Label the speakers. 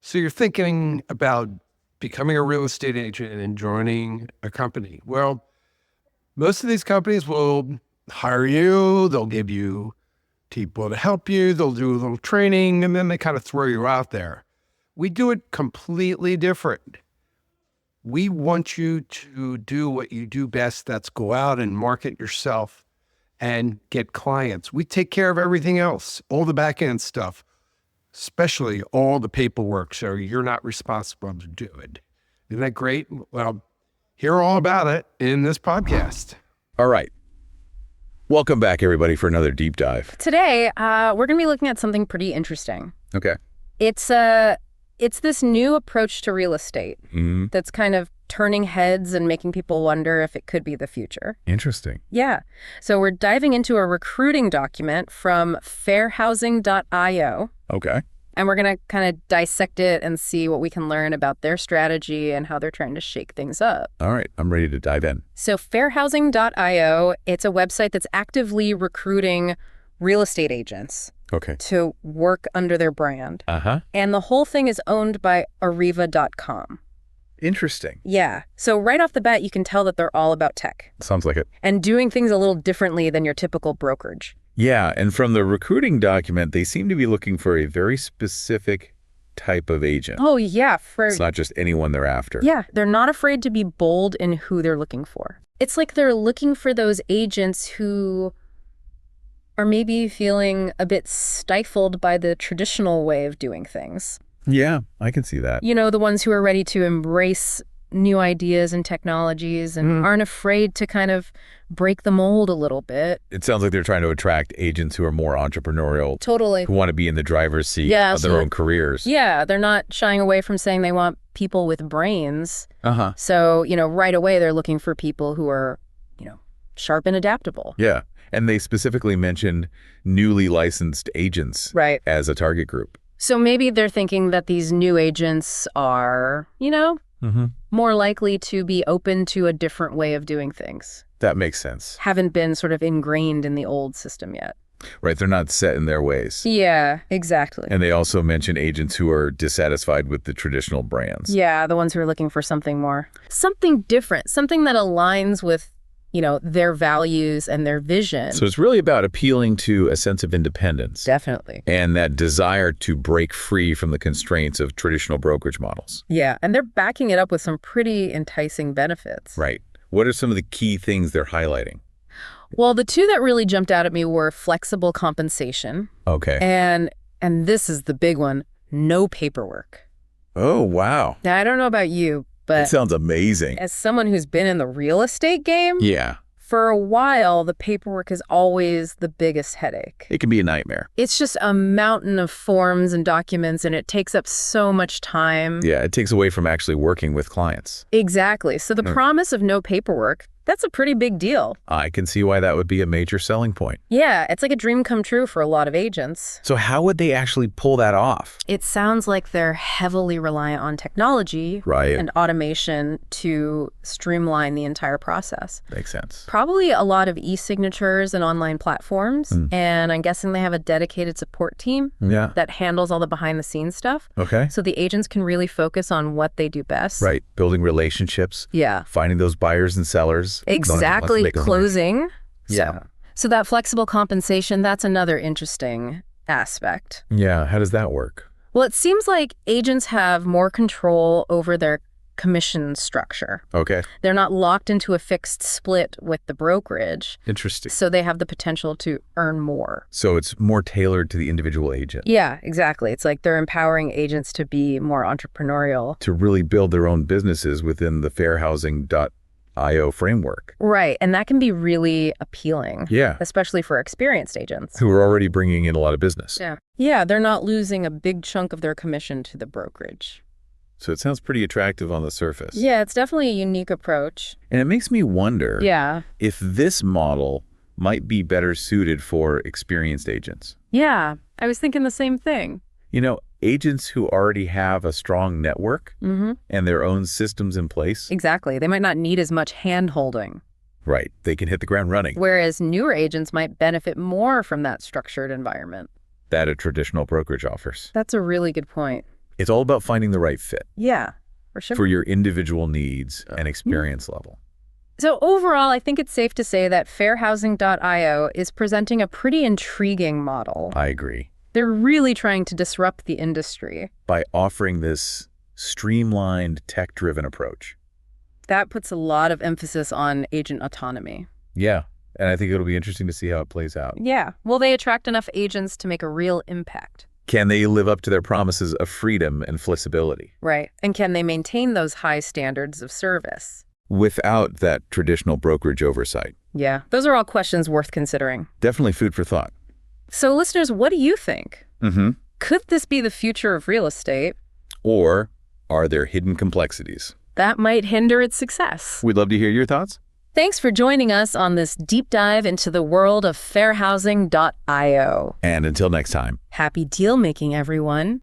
Speaker 1: So you're thinking about becoming a real estate agent and joining a company. Well, most of these companies will hire you. They'll give you people to help you. They'll do a little training, and then they kind of throw you out there. We do it completely different. We want you to do what you do best. That's go out and market yourself and get clients. We take care of everything else, all the back end stuff, especially all the paperwork. So you're not responsible to do it. Isn't that great? Well, hear all about it in this podcast.
Speaker 2: All right. Welcome back, everybody, for another deep dive.
Speaker 3: Today, we're going to be looking at something pretty interesting.
Speaker 2: Okay.
Speaker 3: It's this new approach to real estate that's kind of turning heads and making people wonder if it could be the future.
Speaker 2: Interesting.
Speaker 3: Yeah. So we're diving into a recruiting document from fairhousing.io.
Speaker 2: Okay.
Speaker 3: And we're going to kind of dissect it and see what we can learn about their strategy and how they're trying to shake things up.
Speaker 2: All right. I'm ready to dive in.
Speaker 3: So fairhousing.io, it's a website that's actively recruiting real estate agents to work under their brand. And the whole thing is owned by Arrivva.com.
Speaker 2: Interesting.
Speaker 3: Yeah. So right off the bat, you can tell that they're all about tech.
Speaker 2: Sounds like it.
Speaker 3: And doing things a little differently than your typical brokerage.
Speaker 2: Yeah. And from the recruiting document, they seem to be looking for a very specific type of agent.
Speaker 3: Oh, yeah.
Speaker 2: It's not just anyone they're after.
Speaker 3: Yeah. They're not afraid to be bold in who they're looking for. It's like they're looking for those agents who are maybe feeling a bit stifled by the traditional way of doing things.
Speaker 2: Yeah, I can see that.
Speaker 3: You know, the ones who are ready to embrace new ideas and technologies and aren't afraid to kind of break the mold a little bit.
Speaker 2: It sounds like they're trying to attract agents who are more entrepreneurial.
Speaker 3: Totally.
Speaker 2: Who want to be in the driver's seat of their own careers.
Speaker 3: Yeah, they're not shying away from saying they want people with brains. So, right away they're looking for people who are, sharp and adaptable.
Speaker 2: Yeah. And they specifically mentioned newly licensed agents as a target group.
Speaker 3: So maybe they're thinking that these new agents are, more likely to be open to a different way of doing things.
Speaker 2: That makes sense.
Speaker 3: Haven't been sort of ingrained in the old system yet.
Speaker 2: Right. They're not set in their ways.
Speaker 3: Yeah, exactly.
Speaker 2: And they also mention agents who are dissatisfied with the traditional brands.
Speaker 3: Yeah, the ones who are looking for something more. Something different. Something that aligns with their values and their vision.
Speaker 2: So it's really about appealing to a sense of independence.
Speaker 3: Definitely.
Speaker 2: And that desire to break free from the constraints of traditional brokerage models.
Speaker 3: Yeah, and they're backing it up with some pretty enticing benefits.
Speaker 2: Right. What are some of the key things they're highlighting?
Speaker 3: Well, the two that really jumped out at me were flexible compensation.
Speaker 2: Okay.
Speaker 3: And this is the big one, no paperwork.
Speaker 2: Oh, wow.
Speaker 3: Now, I don't know about you, but
Speaker 2: that sounds amazing.
Speaker 3: As someone who's been in the real estate game,
Speaker 2: for
Speaker 3: a while, the paperwork is always the biggest headache.
Speaker 2: It can be a nightmare.
Speaker 3: It's just a mountain of forms and documents, and it takes up so much time.
Speaker 2: Yeah, it takes away from actually working with clients.
Speaker 3: Exactly. So the promise of no paperwork, that's a pretty big deal.
Speaker 2: I can see why that would be a major selling point.
Speaker 3: Yeah, it's like a dream come true for a lot of agents.
Speaker 2: So how would they actually pull that off?
Speaker 3: It sounds like they're heavily reliant on technology and automation to streamline the entire process.
Speaker 2: Makes sense.
Speaker 3: Probably a lot of e-signatures and online platforms. And I'm guessing they have a dedicated support team that handles all the behind-the-scenes stuff.
Speaker 2: Okay.
Speaker 3: So the agents can really focus on what they do best.
Speaker 2: Right. Building relationships.
Speaker 3: Yeah.
Speaker 2: Finding those buyers and sellers.
Speaker 3: Exactly. Closing.
Speaker 2: Yeah.
Speaker 3: So that flexible compensation, that's another interesting aspect.
Speaker 2: Yeah. How does that work?
Speaker 3: Well, it seems like agents have more control over their commission structure.
Speaker 2: Okay.
Speaker 3: They're not locked into a fixed split with the brokerage.
Speaker 2: Interesting.
Speaker 3: So they have the potential to earn more.
Speaker 2: So it's more tailored to the individual agent.
Speaker 3: Yeah, exactly. It's like they're empowering agents to be more entrepreneurial.
Speaker 2: To really build their own businesses within the fairhousing.io framework.
Speaker 3: Right. And that can be really appealing.
Speaker 2: Yeah.
Speaker 3: Especially for experienced agents.
Speaker 2: Who are already bringing in a lot of business.
Speaker 3: Yeah. Yeah, they're not losing a big chunk of their commission to the brokerage.
Speaker 2: So it sounds pretty attractive on the surface.
Speaker 3: Yeah, it's definitely a unique approach.
Speaker 2: And it makes me wonder if this model might be better suited for experienced agents.
Speaker 3: Yeah, I was thinking the same thing.
Speaker 2: Agents who already have a strong network and their own systems in place.
Speaker 3: Exactly. They might not need as much hand-holding.
Speaker 2: Right. They can hit the ground running.
Speaker 3: Whereas newer agents might benefit more from that structured environment
Speaker 2: that a traditional brokerage offers.
Speaker 3: That's a really good point.
Speaker 2: It's all about finding the right fit
Speaker 3: Yeah, for sure.
Speaker 2: for your individual needs and experience level.
Speaker 3: So overall, I think it's safe to say that fairhousing.io is presenting a pretty intriguing model.
Speaker 2: I agree.
Speaker 3: They're really trying to disrupt the industry.
Speaker 2: By offering this streamlined, tech-driven approach.
Speaker 3: That puts a lot of emphasis on agent autonomy.
Speaker 2: Yeah, and I think it'll be interesting to see how it plays out.
Speaker 3: Yeah. Will they attract enough agents to make a real impact?
Speaker 2: Can they live up to their promises of freedom and flexibility?
Speaker 3: Right. And can they maintain those high standards of service?
Speaker 2: Without that traditional brokerage oversight.
Speaker 3: Yeah. Those are all questions worth considering.
Speaker 2: Definitely food for thought.
Speaker 3: So listeners, what do you think?
Speaker 2: Mm-hmm.
Speaker 3: Could this be the future of real estate?
Speaker 2: Or are there hidden complexities?
Speaker 3: That might hinder its success.
Speaker 2: We'd love to hear your thoughts.
Speaker 3: Thanks for joining us on this deep dive into the world of fairhousing.io.
Speaker 2: And until next time.
Speaker 3: Happy deal making, everyone.